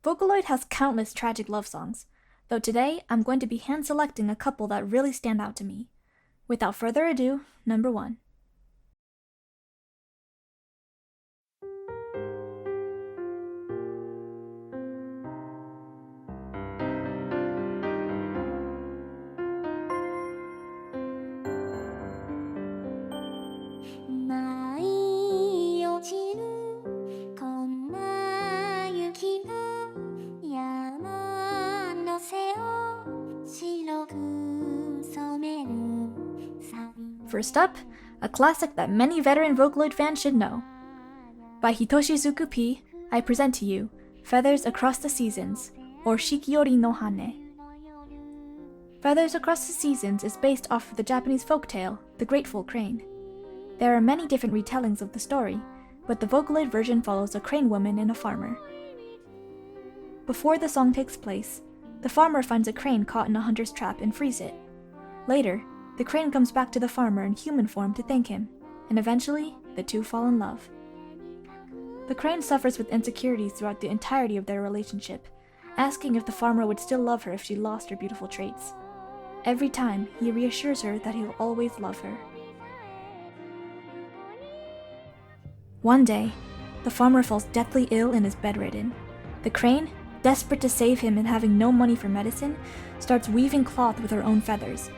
Vocaloid has countless tragic love songs, though today I'm going to be hand-selecting a couple that really stand out to me. Without further ado, number 1. First up, a classic that many veteran Vocaloid fans should know. By Hitoshizuku P, I present to you Feathers Across the Seasons, or Shikiori no Hane. Feathers Across the Seasons is based off of the Japanese folktale, The Grateful Crane. There are many different retellings of the story, but the Vocaloid version follows a crane woman and a farmer. Before the song takes place, the farmer finds a crane caught in a hunter's trap and frees it. Later, the crane comes back to the farmer in human form to thank him, and eventually, the two fall in love. The crane suffers with insecurities throughout the entirety of their relationship, asking if the farmer would still love her if she lost her beautiful traits. Every time, he reassures her that he'll always love her. One day, the farmer falls deathly ill and is bedridden. The crane, desperate to save him and having no money for medicine, starts weaving cloth with her own feathers.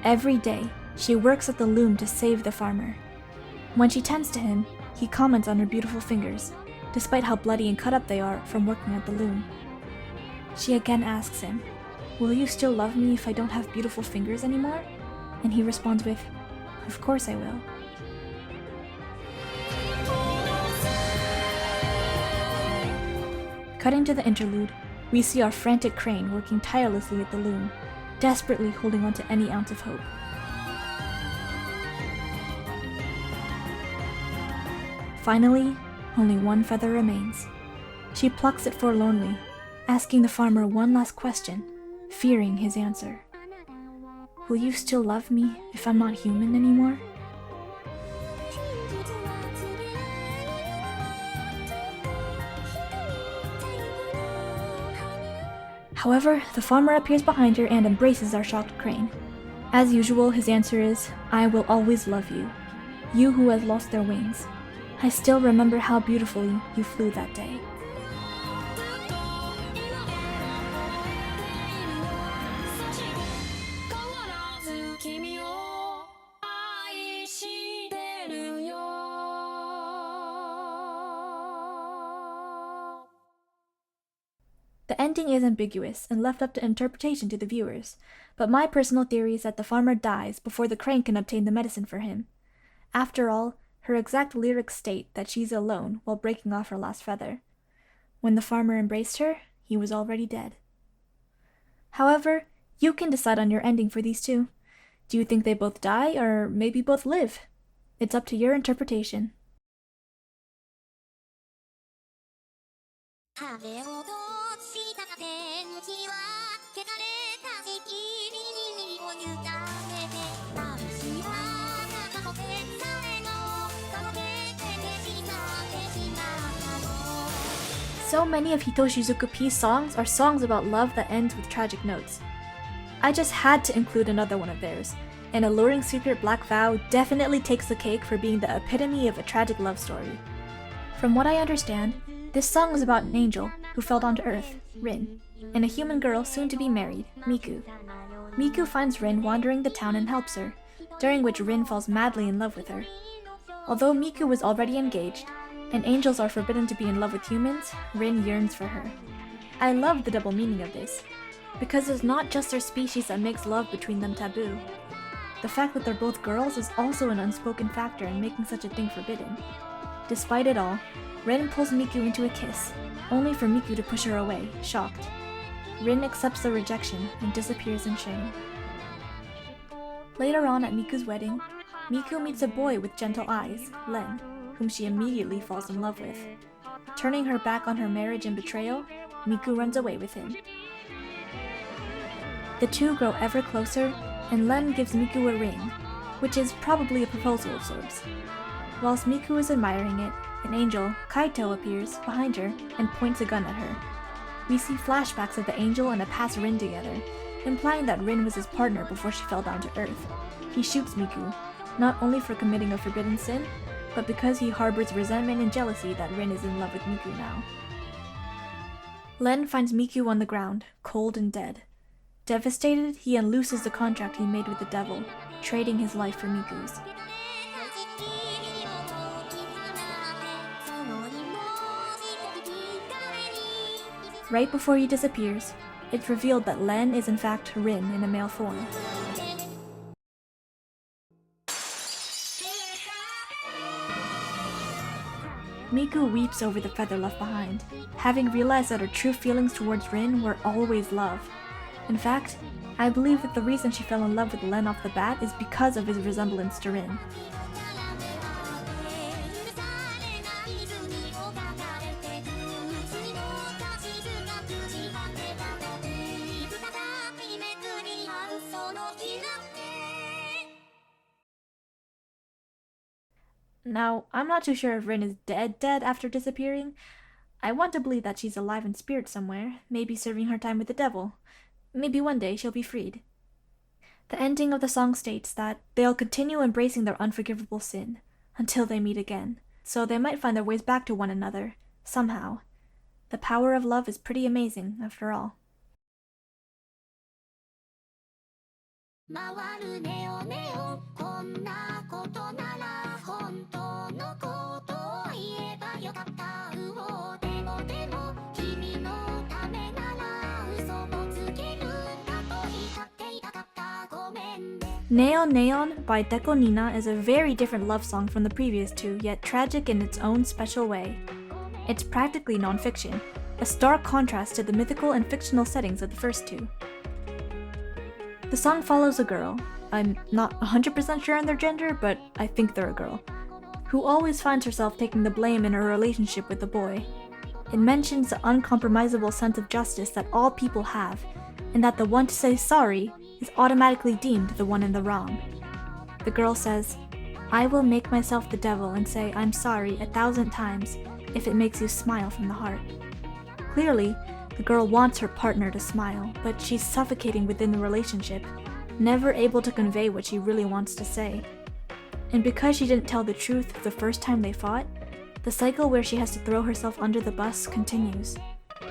Every day, she works at the loom to save the farmer. When she tends to him, he comments on her beautiful fingers, despite how bloody and cut up they are from working at the loom. She again asks him, "Will you still love me if I don't have beautiful fingers anymore?" And he responds with, "Of course I will." Cutting to the interlude, we see our frantic crane working tirelessly at the loom, desperately holding on to any ounce of hope. Finally, only one feather remains. She plucks it forlornly, asking the farmer one last question, fearing his answer. "Will you still love me if I'm not human anymore?" However, the farmer appears behind her and embraces our shocked crane. As usual, his answer is, "I will always love you, you who has lost their wings. I still remember how beautifully you flew that day." The ending is ambiguous and left up to interpretation to the viewers, but my personal theory is that the farmer dies before the crane can obtain the medicine for him. After all, her exact lyrics state that she's alone while breaking off her last feather. When the farmer embraced her, he was already dead. However, you can decide on your ending for these two. Do you think they both die, or maybe both live? It's up to your interpretation. So many of Hitoshizuku P's songs are songs about love that ends with tragic notes. I just had to include another one of theirs, and Alluring Secret Black Vow definitely takes the cake for being the epitome of a tragic love story. From what I understand, this song is about an angel who fell down to Earth, Rin, and a human girl soon to be married, Miku. Miku finds Rin wandering the town and helps her, during which Rin falls madly in love with her. Although Miku was already engaged, and angels are forbidden to be in love with humans, Rin yearns for her. I love the double meaning of this, because it's not just their species that makes love between them taboo. The fact that they're both girls is also an unspoken factor in making such a thing forbidden. Despite it all, Rin pulls Miku into a kiss, only for Miku to push her away, shocked. Rin accepts the rejection and disappears in shame. Later on at Miku's wedding, Miku meets a boy with gentle eyes, Len, whom she immediately falls in love with. Turning her back on her marriage and betrayal, Miku runs away with him. The two grow ever closer, and Len gives Miku a ring, which is probably a proposal of sorts. Whilst Miku is admiring it, an angel, Kaito, appears behind her and points a gun at her. We see flashbacks of the angel and a past Rin together, implying that Rin was his partner before she fell down to earth. He shoots Miku, not only for committing a forbidden sin, but because he harbors resentment and jealousy that Rin is in love with Miku now. Len finds Miku on the ground, cold and dead. Devastated, he unlooses the contract he made with the devil, trading his life for Miku's. Right before he disappears, it's revealed that Len is in fact Rin in a male form. Miku weeps over the feather left behind, having realized that her true feelings towards Rin were always love. In fact, I believe that the reason she fell in love with Len off the bat is because of his resemblance to Rin. Now, I'm not too sure if Rin is dead after disappearing. I want to believe that she's alive in spirit somewhere, maybe serving her time with the devil. Maybe one day she'll be freed. The ending of the song states that they'll continue embracing their unforgivable sin until they meet again, so they might find their ways back to one another, somehow. The power of love is pretty amazing, after all. Neon Neon by Deco Nina is a very different love song from the previous two, yet tragic in its own special way. It's practically non-fiction, a stark contrast to the mythical and fictional settings of the first two. The song follows a girl, I'm not 100% sure on their gender, but I think they're a girl, who always finds herself taking the blame in her relationship with the boy. It mentions the uncompromisable sense of justice that all people have, and that the one to say sorry is automatically deemed the one in the wrong. The girl says, "I will make myself the devil and say I'm sorry 1,000 times if it makes you smile from the heart." Clearly, the girl wants her partner to smile, but she's suffocating within the relationship, never able to convey what she really wants to say. And because she didn't tell the truth the first time they fought, the cycle where she has to throw herself under the bus continues.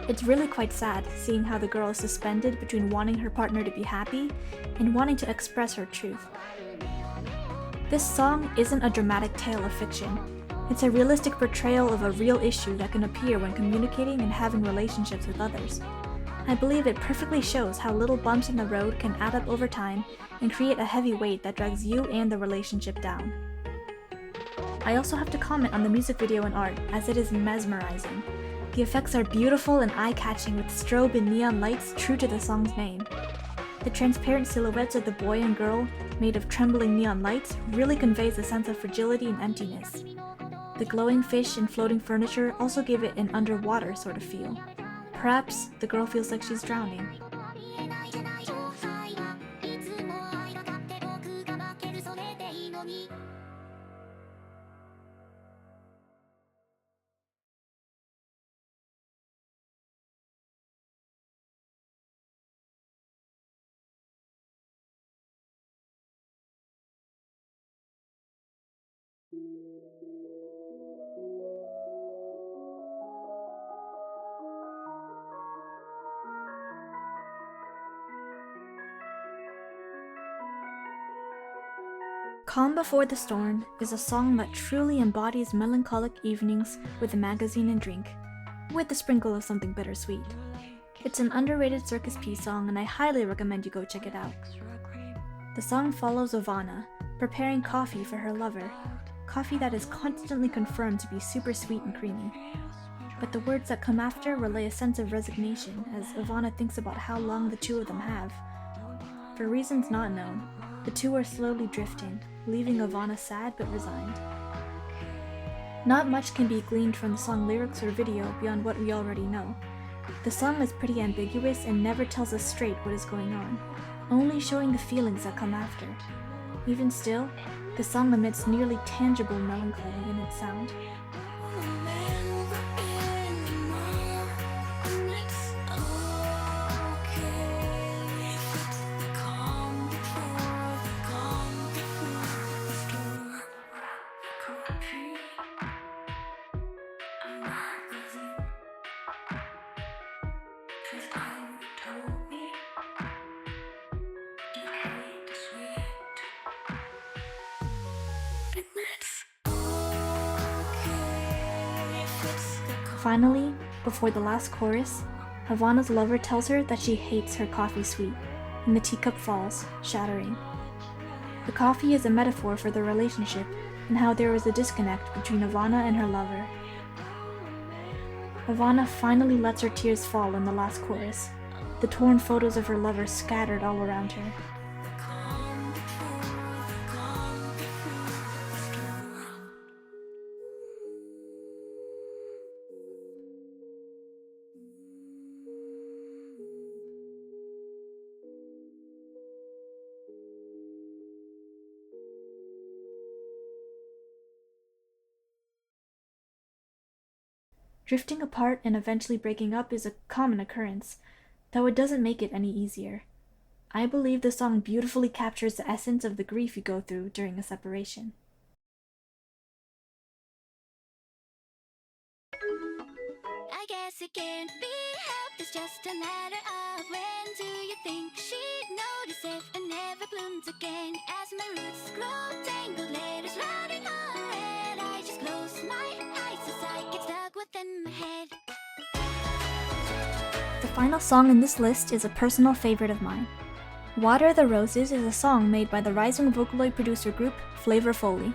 It's really quite sad seeing how the girl is suspended between wanting her partner to be happy and wanting to express her truth. This song isn't a dramatic tale of fiction. It's a realistic portrayal of a real issue that can appear when communicating and having relationships with others. I believe it perfectly shows how little bumps in the road can add up over time and create a heavy weight that drags you and the relationship down. I also have to comment on the music video and art, as it is mesmerizing. The effects are beautiful and eye-catching with strobe and neon lights true to the song's name. The transparent silhouettes of the boy and girl, made of trembling neon lights, really conveys a sense of fragility and emptiness. The glowing fish and floating furniture also give it an underwater sort of feel. Perhaps the girl feels like she's drowning. Calm Before the Storm is a song that truly embodies melancholic evenings with a magazine and drink, with a sprinkle of something bittersweet. It's an underrated circus piece song and I highly recommend you go check it out. The song follows Ivana, preparing coffee for her lover, coffee that is constantly confirmed to be super sweet and creamy. But the words that come after relay a sense of resignation as Ivana thinks about how long the two of them have. For reasons not known, the two are slowly drifting, leaving Ivana sad but resigned. Not much can be gleaned from the song lyrics or video beyond what we already know. The song is pretty ambiguous and never tells us straight what is going on, only showing the feelings that come after. Even still, the song emits nearly tangible melancholy in its sound. Finally, before the last chorus, Havana's lover tells her that she hates her coffee sweet, and the teacup falls, shattering. The coffee is a metaphor for their relationship and how there was a disconnect between Havana and her lover. Havana finally lets her tears fall in the last chorus, the torn photos of her lover scattered all around her. Drifting apart and eventually breaking up is a common occurrence, though it doesn't make it any easier. I believe the song beautifully captures the essence of the grief you go through during a separation. I guess it can't be helped, it's just a matter of when do you think she'd notice if it never blooms again. As my roots grow tangled, letters running on red, I just close my eyes as I get stuck within my head. The final song in this list is a personal favorite of mine. Water the Roses is a song made by the rising Vocaloid producer group Flavor Foley.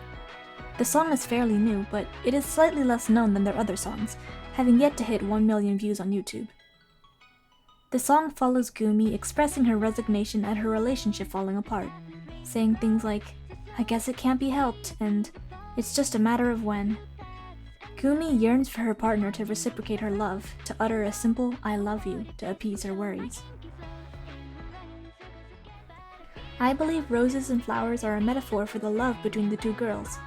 The song is fairly new, but it is slightly less known than their other songs, having yet to hit 1 million views on YouTube. The song follows Gumi expressing her resignation at her relationship falling apart, saying things like, "I guess it can't be helped," and "It's just a matter of when." Gumi yearns for her partner to reciprocate her love, to utter a simple "I love you" to appease her worries. I believe roses and flowers are a metaphor for the love between the two girls.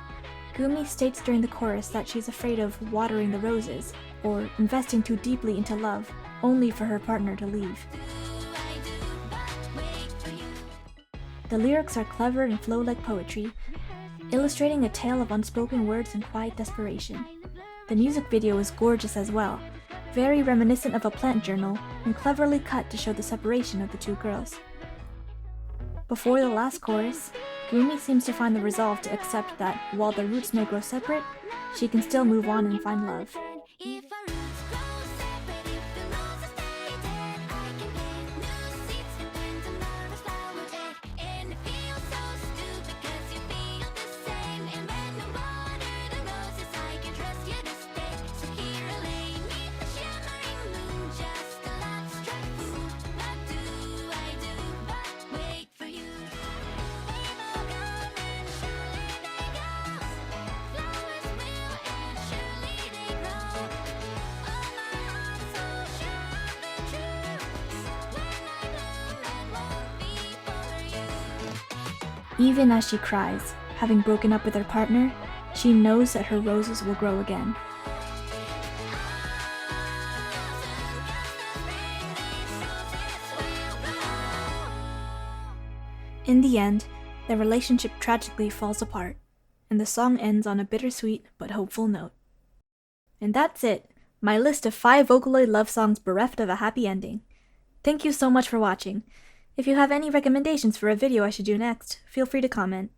Gumi states during the chorus that she's afraid of watering the roses, or investing too deeply into love, only for her partner to leave. The lyrics are clever and flow like poetry, illustrating a tale of unspoken words and quiet desperation. The music video is gorgeous as well, very reminiscent of a plant journal, and cleverly cut to show the separation of the two girls. Before the last chorus, Gumi seems to find the resolve to accept that while their roots may grow separate, she can still move on and find love. If our roots grow separate, if the roses stay dead, I can plant new seeds and plant another flower bed. And it feels so stupid 'cause you feel the same. And when you water the roses, I can trust you to stay. So here I lay 'neath the shimmering moon, just a love-struck fool. What do I do but wait for you? People come and surely they go. Flowers will and surely they grow. Oh, my heart's so sure of the truth. When I bloom, it won't be for you. Even as she cries, having broken up with her partner, she knows that her roses will grow again. In the end, their relationship tragically falls apart, and the song ends on a bittersweet but hopeful note. And that's it, my list of 5 Vocaloid love songs bereft of a happy ending. Thank you so much for watching. If you have any recommendations for a video I should do next, feel free to comment.